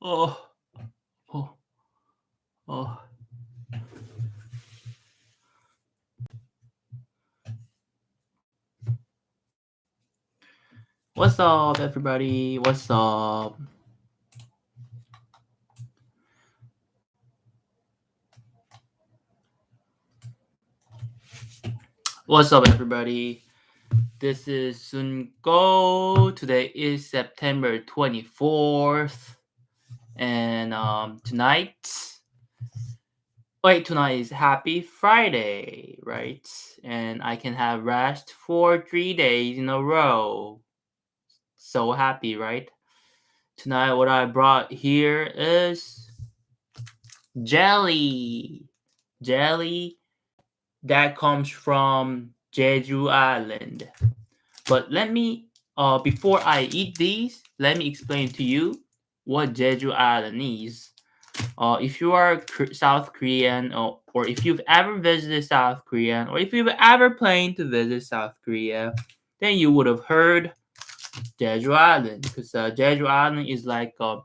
Oh, oh, oh. What's up, everybody? What's up? What's up, everybody? This is Sun Go. Today is September 24th. And tonight is Happy Friday, right? And I can have rest for 3 days in a row. So happy, right? Tonight, what I brought here is jelly. Jelly that comes from Jeju Island. But before I eat these, let me explain to you what Jeju Island is. If you are South Korean, or if you've ever visited South Korea, or if you've ever planned to visit South Korea, then you would have heard Jeju Island, because Jeju Island is like a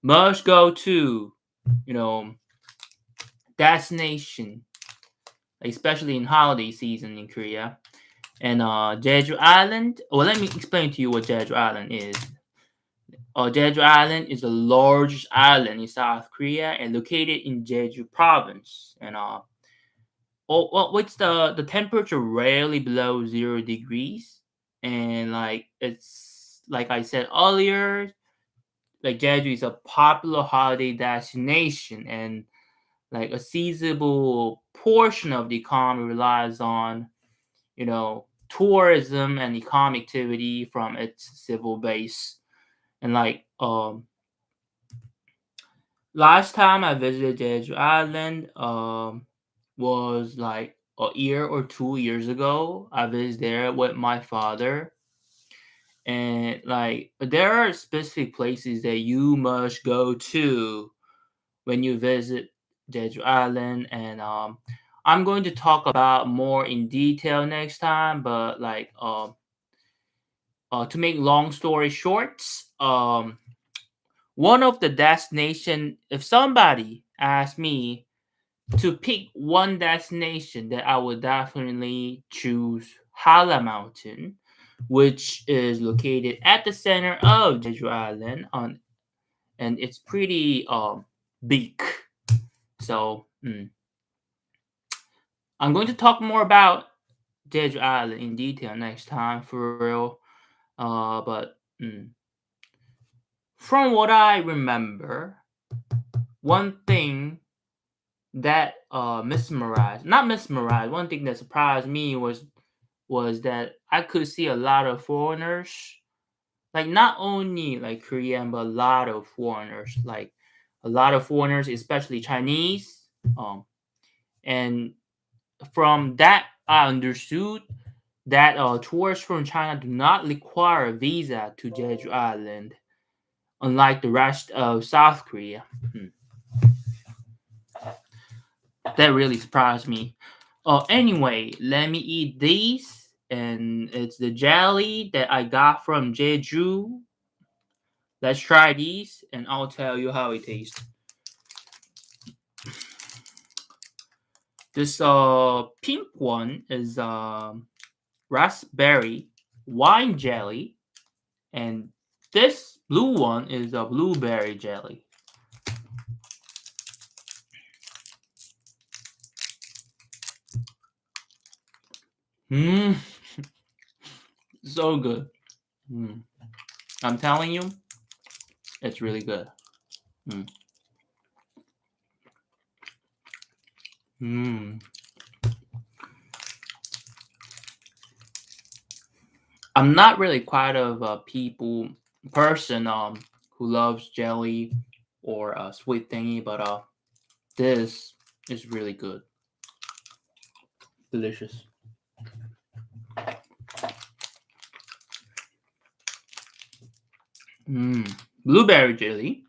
must go to, you know, destination, especially in holiday season in Korea. And Jeju Island. Well, let me explain to you what Jeju Island is. Jeju Island is the largest island in South Korea and located in Jeju Province. And what's the temperature rarely below 0 degrees, and like it's like I said earlier, like Jeju is a popular holiday destination, and like a sizable portion of the economy relies on tourism and economic activity from its civil base. And last time I visited Jeju Island was like a year or 2 years ago. I visited there with my father, and like there are specific places that you must go to when you visit Jeju Island, and I'm going to talk about more in detail next time. But to make long story short, one of the destination. If somebody asked me to pick one destination, that I would definitely choose Hala Mountain, which is located at the center of Jeju Island, and it's pretty big. So I'm going to talk more about Jeju Island in detail next time, for real. But from what I remember, one thing that not mesmerized, one thing that surprised me was that I could see a lot of foreigners, like not only like Korean, but a lot of foreigners, especially Chinese. And from that, I understood that tourists from China do not require a visa to Jeju Island, unlike the rest of South Korea. That really surprised me. Anyway, let me eat these, and it's the jelly that I got from Jeju. Let's try these, and I'll tell you how it tastes. This pink one is raspberry wine jelly, and this blue one is a blueberry jelly. Mmm, so good. I'm telling you, it's really good. Mm. Mm. I'm not really quite of a person who loves jelly or a sweet thingy, but this is really good, delicious. Blueberry jelly.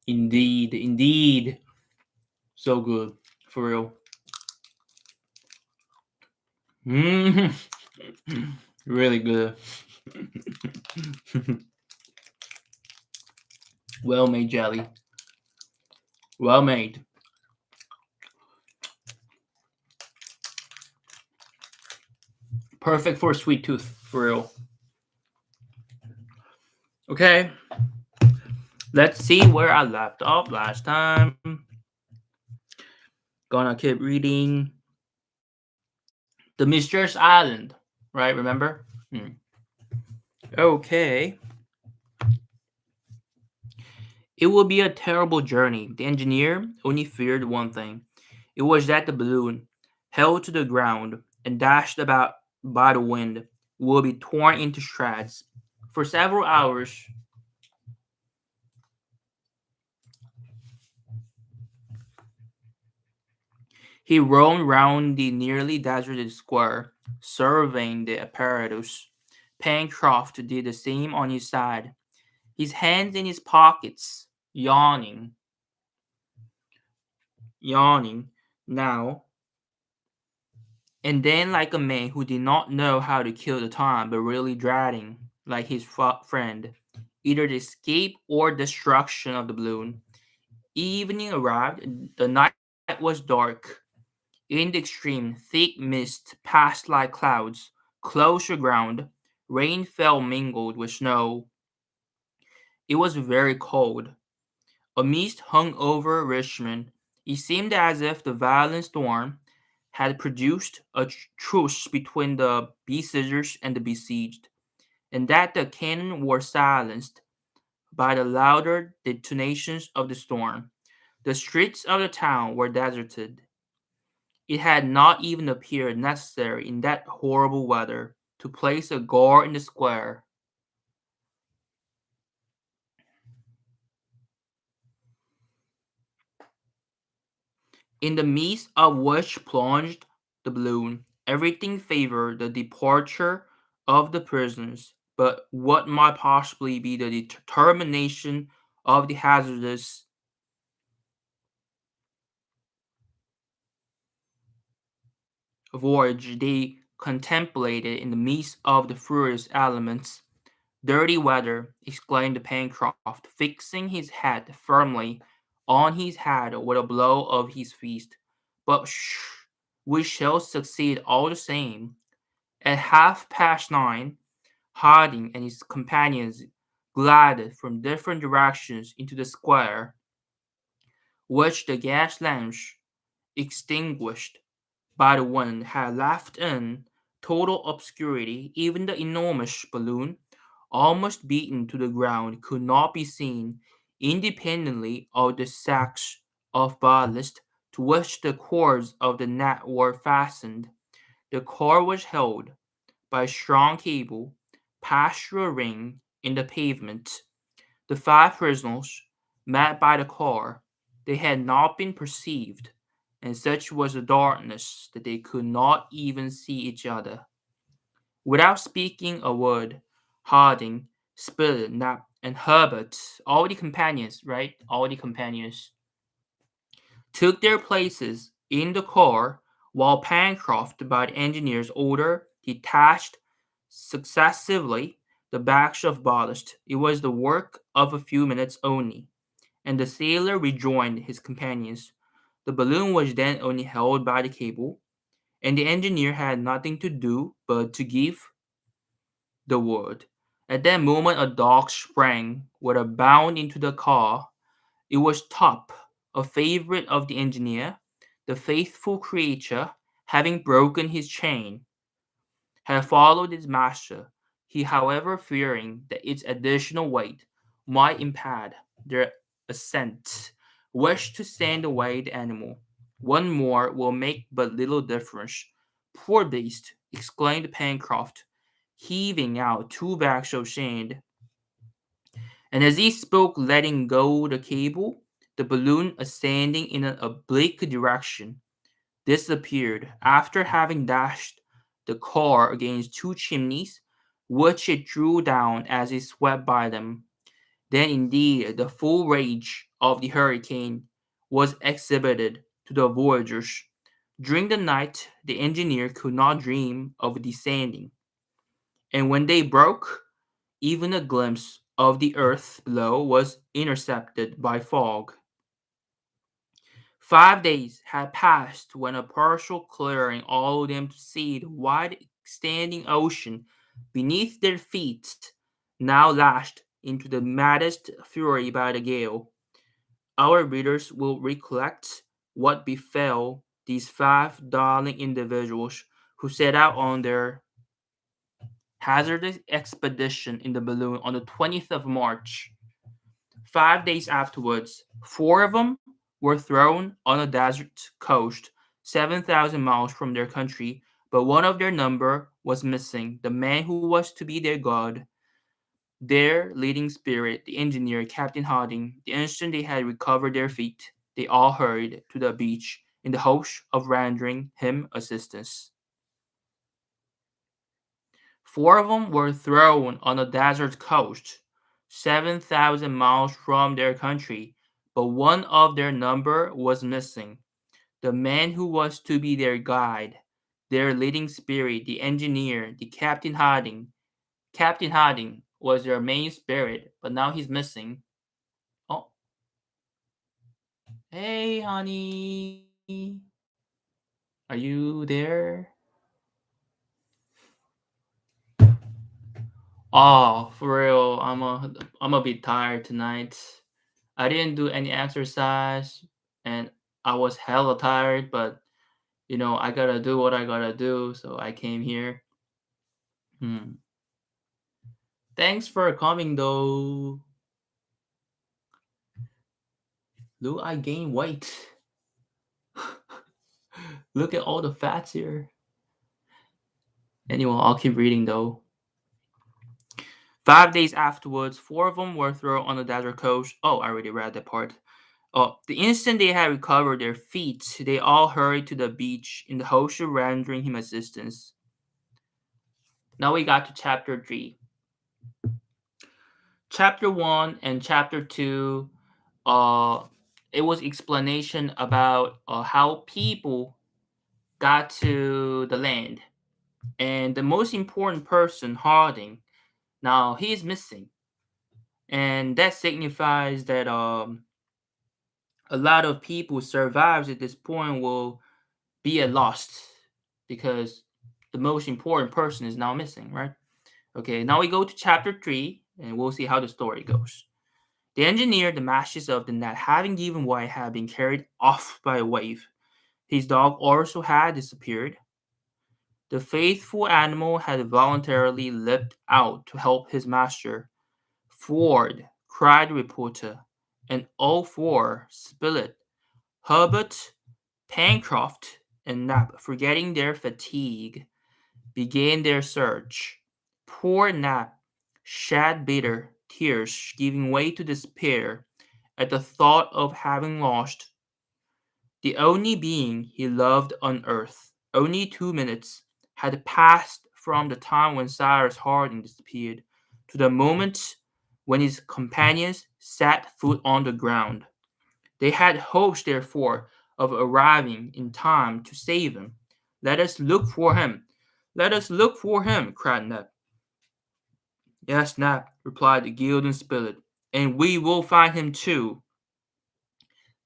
Indeed, indeed. So good, for real. Mm. Really good. Well made jelly. Well made. Perfect for a sweet tooth, for real. Okay, let's see where I left off last time. Gonna keep reading. The Mysterious Island, right? Remember? Okay. It would be a terrible journey. The engineer only feared one thing. It was that the balloon, held to the ground and dashed about by the wind, would be torn into shreds. For several hours, he roamed round the nearly deserted square, surveying the apparatus. Pencroft did the same on his side, his hands in his pockets, yawning now and then like a man who did not know how to kill the time but really dreading, like his friend, either the escape or destruction of the balloon. Evening arrived, the night was dark. In the extreme, thick mist passed like clouds, closer ground, rain fell mingled with snow. It was very cold. A mist hung over Richmond. It seemed as if the violent storm had produced a truce between the besiegers and the besieged, and that the cannon were silenced by the louder detonations of the storm. The streets of the town were deserted. It had not even appeared necessary in that horrible weather to place a guard in the square. In the midst of which plunged the balloon, everything favored the departure of the prisoners, but what might possibly be the determination of the hazardous voyage they contemplated in the midst of the furious elements? Dirty weather, exclaimed Pencroft, fixing his hat firmly on his head with a blow of his fist. But we shall succeed all the same. At half-past 9, Harding and his companions glided from different directions into the square, which the gas lamps, extinguished by the wind, had left in total obscurity. Even the enormous balloon, almost beaten to the ground, could not be seen, independently of the sacks of ballast to which the cords of the net were fastened. The car was held by a strong cable passed through a ring in the pavement. The five prisoners met by the car. They had not been perceived, and such was the darkness that they could not even see each other. Without speaking a word, Harding, Spilett, Nap, and Herbert, all the companions, right? All the companions took their places in the car while Pencroft, by the engineer's order, detached successively the bags of ballast. It was the work of a few minutes only, and the sailor rejoined his companions. The balloon was then only held by the cable, and the engineer had nothing to do but to give the word. At that moment, a dog sprang with a bound into the car. It was Top, a favorite of the engineer. The faithful creature, having broken his chain, had followed his master. He, however, fearing that its additional weight might impede their ascent, wished to send away the animal. One more will make but little difference. Poor beast! Exclaimed Pencroft, heaving out two bags of sand. And as he spoke, letting go the cable, the balloon, ascending in an oblique direction, disappeared after having dashed the car against two chimneys, which it drew down as it swept by them. Then, indeed, the full rage of the hurricane was exhibited. to the voyagers. During the night, the engineer could not dream of descending, and when day broke, even a glimpse of the earth below was intercepted by fog. 5 days had passed when a partial clearing allowed them to see the wide extending ocean beneath their feet, now lashed into the maddest fury by the gale. Our readers will recollect what befell these five darling individuals who set out on their hazardous expedition in the balloon on the 20th of March. 5 days afterwards, four of them were thrown on a desert coast 7,000 miles from their country, but one of their number was missing, the man who was to be their god, their leading spirit, the engineer, Captain Harding. The instant they had recovered their feet, they all hurried to the beach in the hopes of rendering him assistance. Four of them were thrown on a desert coast, 7,000 miles from their country, but one of their number was missing, the man who was to be their guide, their leading spirit, the engineer, the Captain Harding. Captain Harding was their main spirit, but now he's missing. Oh, hey, honey. Are you there? Oh, for real, I'm a bit tired tonight. I didn't do any exercise and I was hella tired, but I gotta do what I gotta do, so I came here. Hmm. Thanks for coming though. Look, I gained weight. Look at all the fats here. Anyway, I'll keep reading though. 5 days afterwards, four of them were thrown on the desert coast. Oh, I already read that part. Oh, the instant they had recovered their feet, they all hurried to the beach in the hopes of rendering him assistance. Now we got to chapter 3. Chapter 1 and chapter 2, uh, it was explanation about how people got to the land. And the most important person, Harding, now he is missing. And that signifies that a lot of people survives at this point will be at lost because the most important person is now missing, right? Okay, now we go to chapter 3 and we'll see how the story goes. The engineer, the masses of the net having given way, had been carried off by a wave. His dog also had disappeared. The faithful animal had voluntarily leapt out to help his master. Ford, cried the reporter, and all four, Spilett, Herbert, Pencroft, and Nab, forgetting their fatigue, began their search. Poor Nab shed bitter tears, giving way to despair at the thought of having lost the only being he loved on earth. Only 2 minutes had passed from the time when Cyrus Harding disappeared to the moment when his companions set foot on the ground. They had hopes, therefore, of arriving in time to save him. Let us look for him. Let us look for him, cried Neb. Yes, Neb, replied the Gildan Spilett, and we will find him too.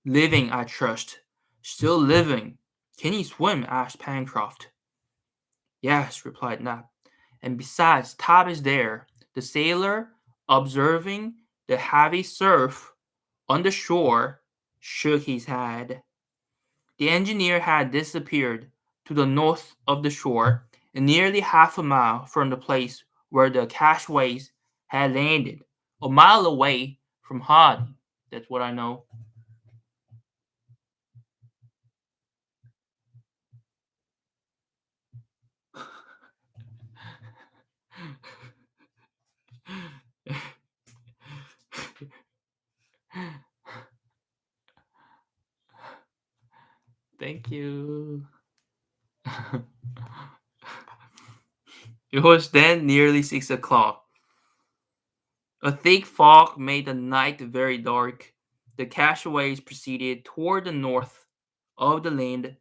Living, I trust. Still living. Can he swim? Asked Pencroft. Yes, replied Neb. And besides, Top is there. The sailor, observing the heavy surf on the shore, shook his head. The engineer had disappeared to the north of the shore, and nearly half a mile from the place where the castaways had landed, a mile away from Harding. That's what I know. Thank you. It was then nearly 6 o'clock. A thick fog made the night very dark. The castaways proceeded toward the north of the land,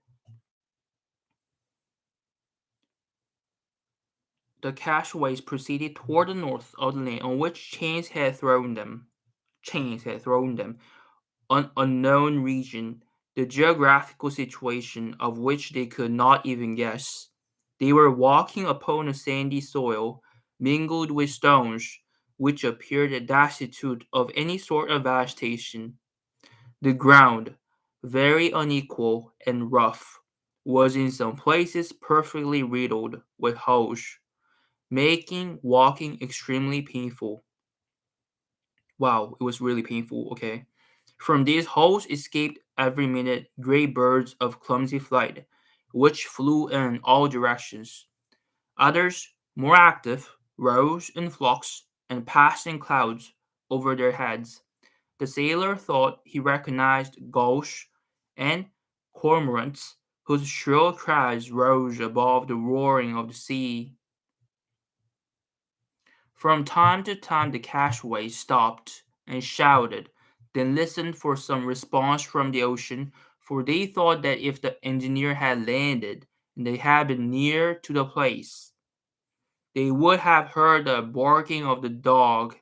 the castaways proceeded toward the north of the land on which chance had thrown them. Chance had thrown them, an unknown region, the geographical situation of which they could not even guess. They were walking upon a sandy soil, mingled with stones, which appeared destitute of any sort of vegetation. The ground, very unequal and rough, was in some places perfectly riddled with holes, making walking extremely painful. Wow, it was really painful, okay? From these holes escaped every minute gray birds of clumsy flight, which flew in all directions. Others, more active, rose in flocks and passed in clouds over their heads. The sailor thought he recognized gulls and cormorants whose shrill cries rose above the roaring of the sea. From time to time the castaways stopped and shouted, then listened for some response from the ocean, for they thought that if the engineer had landed and they had been near to the place, they would have heard the barking of the dog.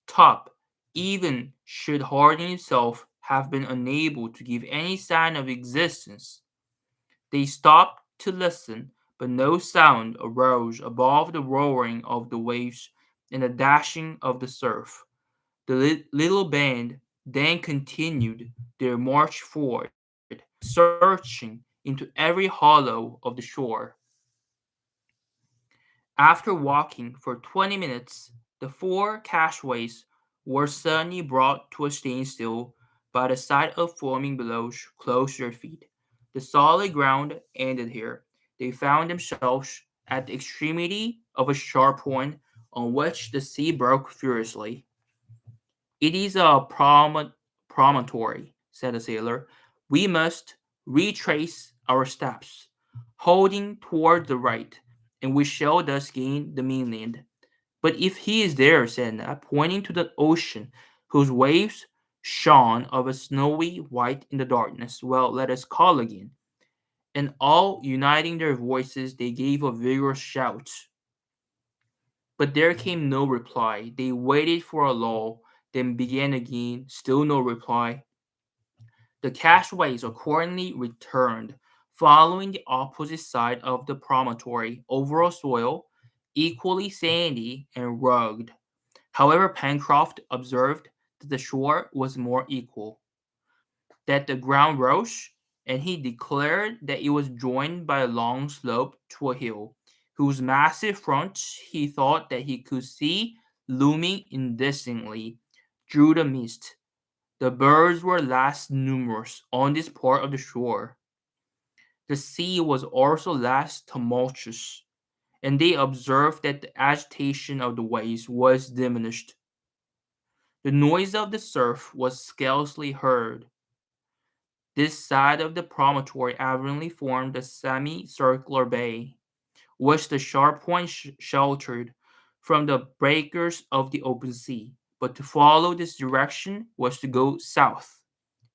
Top, even should Harding himself have been unable to give any sign of existence. They stopped to listen, but no sound arose above the roaring of the waves and the dashing of the surf. The little band then continued their march forward, searching into every hollow of the shore. After walking for 20 minutes, the four castaways were suddenly brought to a standstill by the sight of foaming billows close to their feet. The solid ground ended here. They found themselves at the extremity of a sharp point on which the sea broke furiously. "It is a promontory," said the sailor. "We must retrace our steps, holding toward the right, and we shall thus gain the mainland." "But if he is there," said Neb, pointing to the ocean, whose waves shone of a snowy white in the darkness, "well, let us call again." And all uniting their voices, they gave a vigorous shout. But there came no reply. They waited for a lull, then began again. Still no reply. The castaways accordingly returned, following the opposite side of the promontory over a soil equally sandy and rugged. However, Pencroft observed that the shore was more equal, that the ground rose, and he declared that it was joined by a long slope to a hill, whose massive front he thought that he could see looming indistinctly through the mist. The birds were less numerous on this part of the shore. The sea was also less tumultuous, and they observed that the agitation of the waves was diminished. The noise of the surf was scarcely heard. This side of the promontory evidently formed a semicircular bay, which the sharp point sheltered from the breakers of the open sea. But to follow this direction was to go south,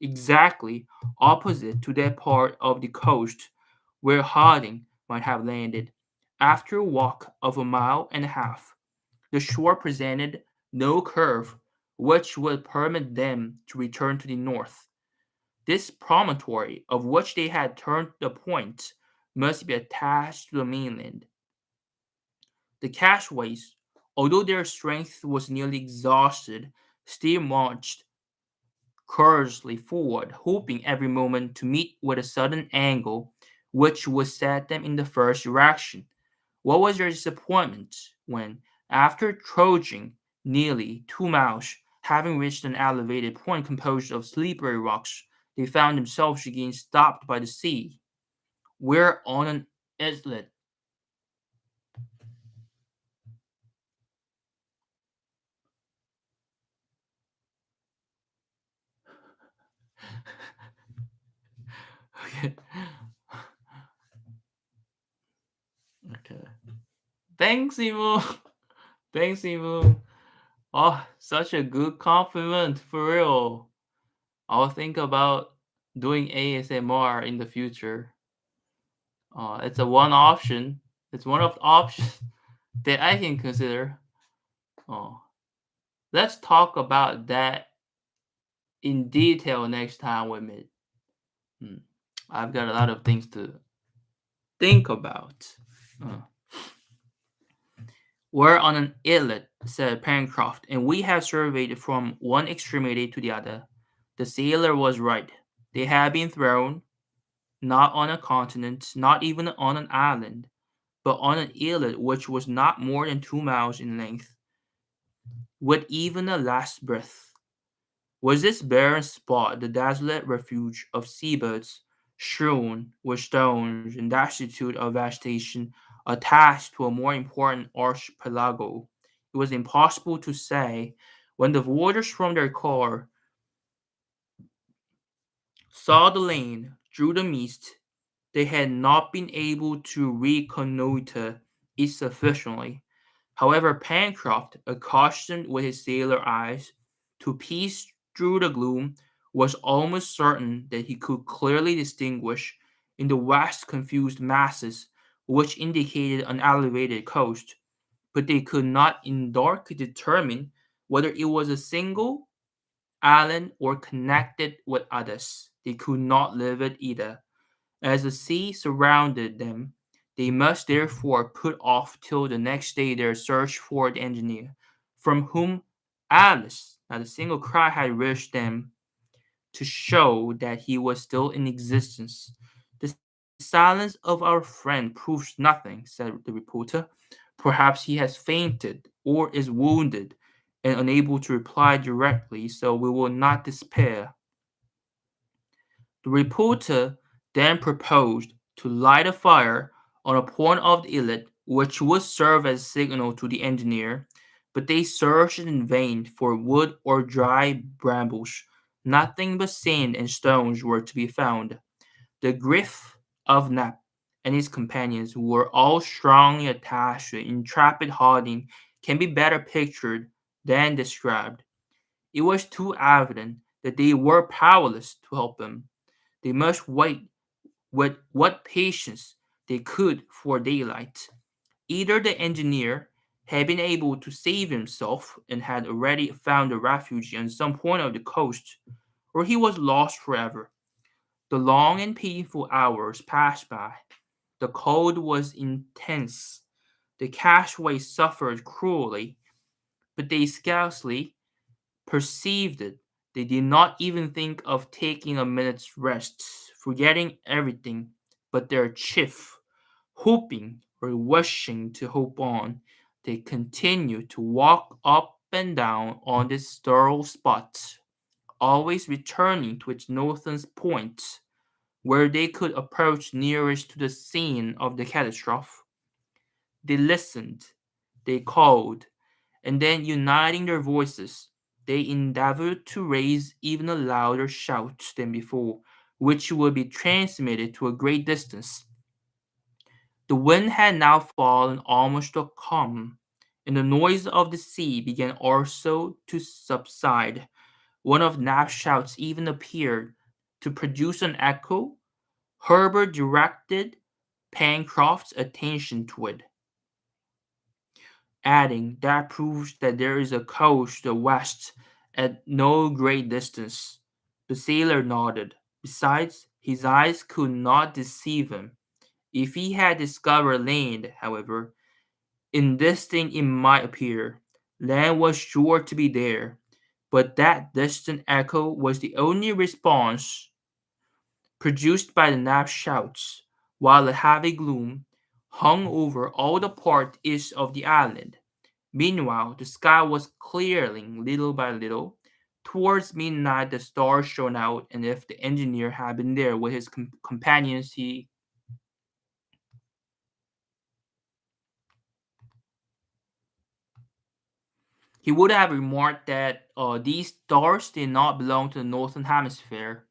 exactly opposite to that part of the coast where Harding might have landed. After a walk of a mile and a half, the shore presented no curve which would permit them to return to the north. This promontory, of which they had turned the point, must be attached to the mainland. The castaways, although their strength was nearly exhausted, still marched courageously forward, hoping every moment to meet with a sudden angle which would set them in the first direction. What was their disappointment when, after trudging nearly 2 miles, having reached an elevated point composed of slippery rocks, they found themselves again stopped by the sea. "We're on an islet." Okay. Okay. Thanks, Emo. Thanks, Emo. Oh, such a good compliment, for real. I'll think about doing ASMR in the future. It's a one option. It's one of the options that I can consider. Uh, let's talk about that in detail next time we meet. Hmm. I've got a lot of things to think about. Uh, we're on an islet, said Pencroft, and we have surveyed from one extremity to the other. The sailor was right. They had been thrown, not on a continent, not even on an island, but on an islet which was not more than 2 miles in length, with even a last breath. Was this barren spot the desolate refuge of seabirds, strewn with stones and destitute of vegetation, attached to a more important archipelago? It was impossible to say. When the voyagers from their car saw the land through the mist, they had not been able to reconnoiter it sufficiently. However, Pencroft, accustomed with his sailor eyes to peer through the gloom, was almost certain that he could clearly distinguish in the vast confused masses which indicated an elevated coast, but they could not in dark determine whether it was a single island or connected with others. They could not live it either. As the sea surrounded them, they must therefore put off till the next day their search for the engineer, from whom Alice, not a single cry had reached them to show that he was still in existence. The silence of our friend proves nothing, said the reporter. Perhaps he has fainted or is wounded and unable to reply directly, so we will not despair. The reporter then proposed to light a fire on a point of the islet which would serve as a signal to the engineer, but they searched in vain for wood or dry brambles. Nothing but sand and stones were to be found. The grief of Nap and his companions, who were all strongly attached to intrepid Harding, can be better pictured than described. It was too evident that they were powerless to help him. They must wait with what patience they could for daylight. Either the engineer had been able to save himself and had already found a refuge on some point of the coast, or he was lost forever. The long and painful hours passed by. The cold was intense. The castaways suffered cruelly, but they scarcely perceived it. They did not even think of taking a minute's rest, forgetting everything but their chief, hoping or wishing to hope on. They continued to walk up and down on this sterile spot, always returning to its northern point, where they could approach nearest to the scene of the catastrophe. They listened, they called, and then uniting their voices, they endeavored to raise even a louder shout than before, which would be transmitted to a great distance. The wind had now fallen almost to a calm, and the noise of the sea began also to subside. One of Nap's shouts even appeared to produce an echo. Herbert directed Pencroft's attention to it, adding, "That proves that there is a coast to the west at no great distance." The sailor nodded. Besides, his eyes could not deceive him. If he had discovered land, however, indistinct it might appear, land was sure to be there. But that distant echo was the only response produced by the Nab's shouts, while a heavy gloom hung over all the part east of the island. Meanwhile, the sky was clearing little by little. Towards midnight, the stars shone out, and if the engineer had been there with his companions, he would have remarked that these stars did not belong to the northern hemisphere.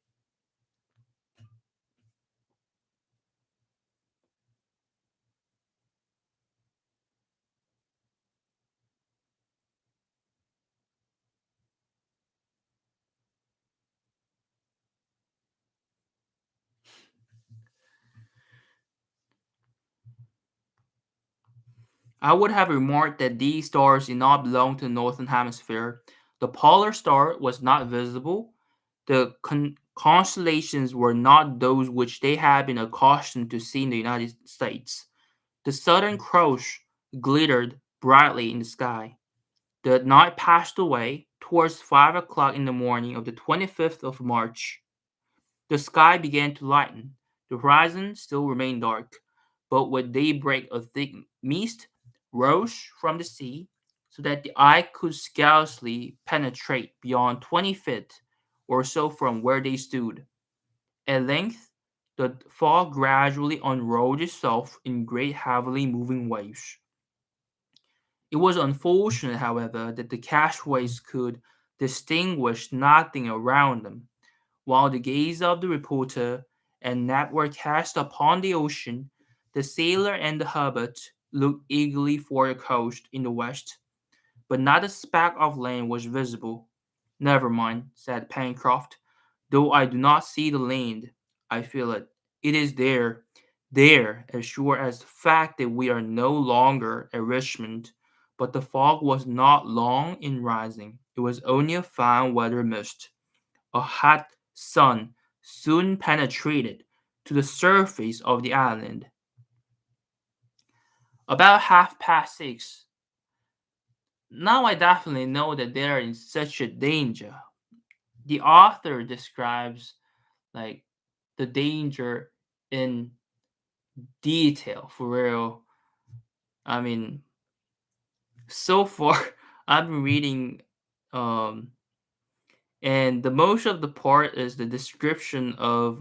I would have remarked that these stars did not belong to the northern hemisphere. The polar star was not visible. The constellations were not those which they had been accustomed to see in the United States. The Southern Cross glittered brightly in the sky. The night passed away. Towards 5 o'clock in the morning of the 25th of March, the sky began to lighten. The horizon still remained dark, but with daybreak a thick mist rose from the sea, so that the eye could scarcely penetrate beyond 20 feet or so from where they stood. At length, the fog gradually unrolled itself in great heavily moving waves. It was unfortunate, however, that the castaways could distinguish nothing around them, while the gaze of the reporter and Nat were cast upon the ocean. The sailor and the Hubbard looked eagerly for the coast in the west, but not a speck of land was visible. Never mind, said Pencroft. Though I do not see the land, I feel it. It is there, there, as sure as the fact that we are no longer at Richmond. But the fog was not long in rising. It was only a fine weather mist. A hot sun soon penetrated to the surface of the island. About 6:30. Now I definitely know that they are in such a danger. The author describes like the danger in detail for real. I mean, so far I've been reading um and the most of the part is the description of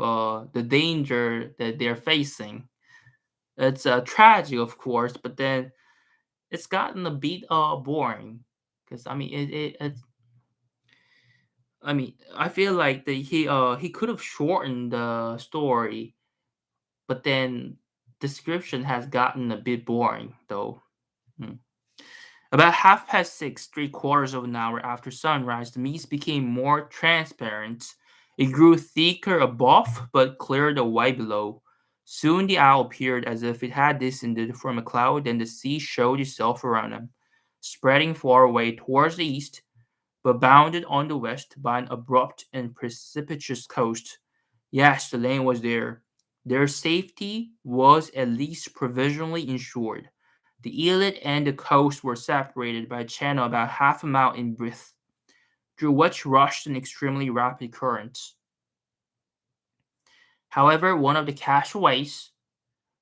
the danger that they're facing. It's tragic, of course, but then it's gotten a bit boring because I mean, I feel like he could have shortened the story, but then description has gotten a bit boring though. Hmm. About 6:30, 3/4 of an hour after sunrise, the mist became more transparent. It grew thicker above, but cleared away below. Soon the owl appeared as if it had descended from a cloud, and the sea showed itself around them, spreading far away towards the east, but bounded on the west by an abrupt and precipitous coast. Yes, the land was there. Their safety was at least provisionally ensured. The islet and the coast were separated by a channel about half a mile in breadth, through which rushed an extremely rapid current. However, one of the castaways,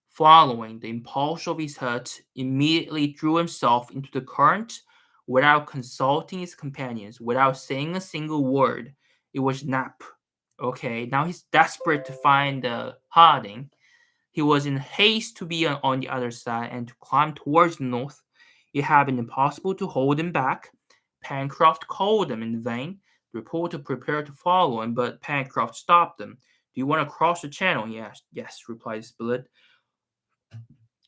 following the impulse of his hurt, immediately threw himself into the current without consulting his companions, without saying a single word. It was Nap. Okay, now he's desperate to find Harding. He was in haste to be on the other side and to climb towards the north. It had been impossible to hold him back. Pencroft called him in vain. The reporter prepared to follow him, but Pencroft stopped him. "Do you want to cross the channel?" he asked. "Yes," replied Spilett.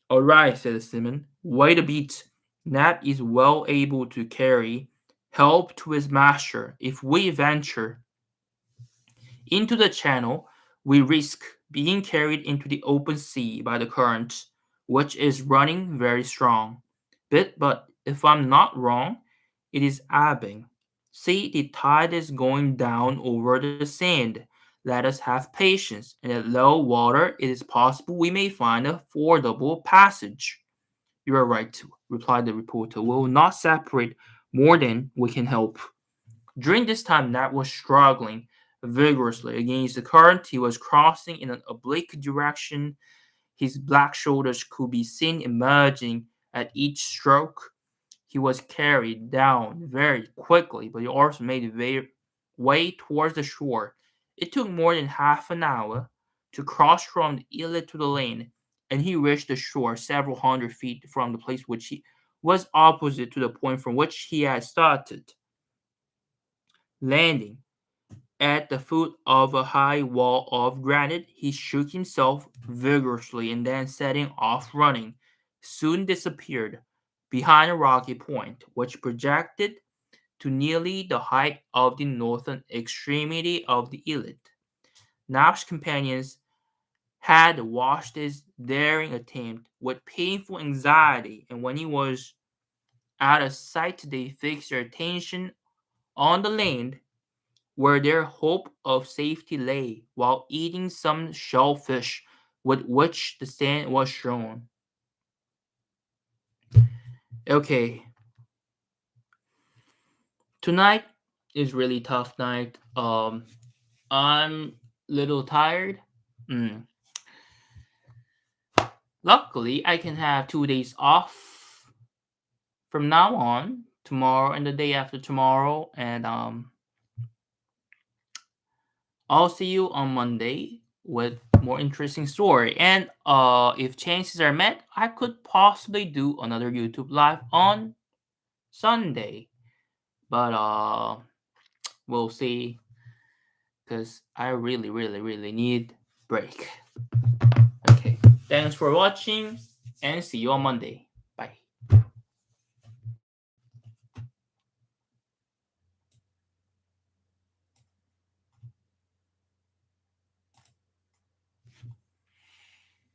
"All right," said Simon. "Wait a bit. Nab is well able to carry help to his master. If we venture into the channel, we risk being carried into the open sea by the current, which is running very strong. But if I'm not wrong, it is ebbing. See, the tide is going down over the sand. Let us have patience, and at low water it is possible we may find a fordable passage." "You are right," replied the reporter. "We will not separate more than we can help." During this time, Nat was struggling vigorously against the current. He was crossing in an oblique direction. His black shoulders could be seen emerging at each stroke. He was carried down very quickly, but he also made his way towards the shore. It took more than half an hour to cross from the islet to the land, and he reached the shore several hundred feet from the place which he was opposite to the point from which he had started. Landing at the foot of a high wall of granite, he shook himself vigorously and then, setting off running, soon disappeared behind a rocky point which projected to nearly the height of the northern extremity of the islet. Nap's companions had watched his daring attempt with painful anxiety, and when he was out of sight, they fixed their attention on the land where their hope of safety lay, while eating some shellfish with which the sand was strewn. Okay, tonight is really tough night. I'm little tired. Mm. Luckily, I can have 2 days off from now on, tomorrow and the day after tomorrow, and I'll see you on Monday with more interesting story. And if chances are met, I could possibly do another YouTube live on Sunday. But we'll see, because I really, really, really need break. Okay. Thanks for watching and see you on Monday.